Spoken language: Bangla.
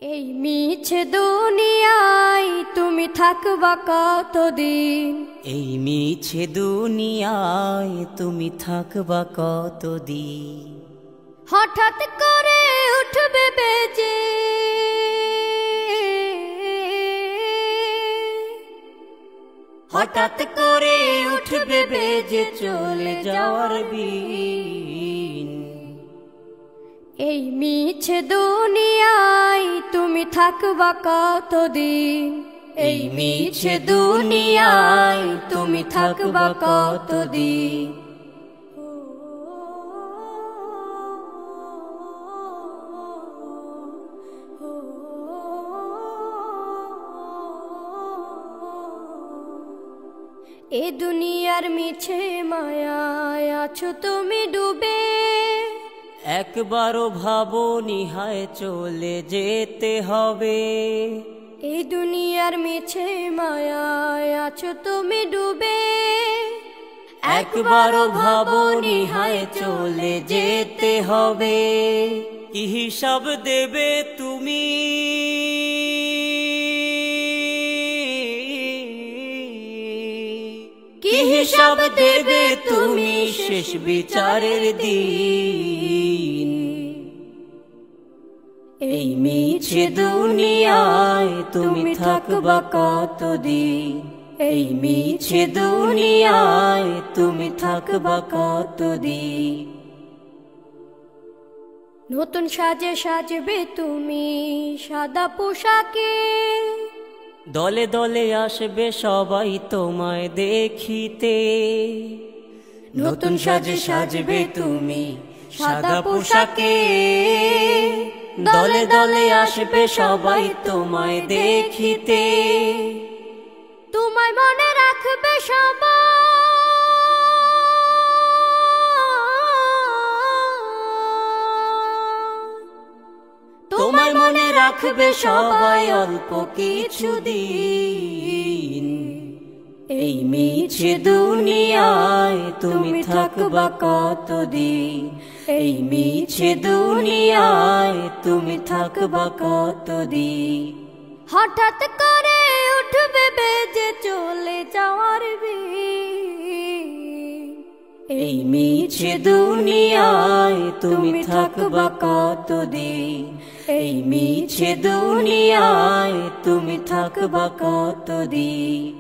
এই মিছে দুনিয়ায় তুমি থাকবা কতদিন? এই মিছে দুনিয়ায় তুমি থাকবা কতদিন? হঠাৎ করে উঠবে বেজে, হঠাৎ করে উঠবে বেজে চলে যাওয়ার বিন। এই মিছে দুনিয়ায় তুমি থাকবা কতদিন? এই মিছে দুনিয়ায় তুমি থাকবা কতদিন? এ দুনিয়ার মিছে মায়ায় আছো তুমি ডুবে, একবারও ভাবোনি হায় চলে যেতে হবে। এই দুনিয়ার মিছে মায়ায় আছো তুমি ডুবে, একবারও ভাবোনি হায় চলে যেতে হবে। কি হিসাব দেবে তুমি? কি হিসাব দেবে তুমি শেষ বিচারের দিন? এই মিছে দুনিয়ায় তুমি থাকবা কতদিন? এই মিছে দুনিয়ায় তুমি থাকবা কতদিন? নতুন সাজে সাজবে তুমি সাদা পোশাকে, দলে দলে আসবে সবাই তোমায় দেখিতে। নতুন সাজে সাজবে তুমি সাদা পোশাকে, দলে দলে আসবে সবাই তোমায় দেখিতে। তোমায় মনে রাখবে সবাই, তোমায় মনে রাখবে সবাই অল্প কিছুদিন। এই মিছে দুনিয়ায় তুমি থাকবা কতদিন? এই মিছে দুনিয়ায় তুমি থাকবা কতদিন? হঠাৎ করে উঠবে বেজে চলে যাওয়ার বিন। এই মিছে দুনিয়ায় তুমি থাকবা কতদিন? এই মিছে দুনিয়ায় তুমি থাকবা কতদিন?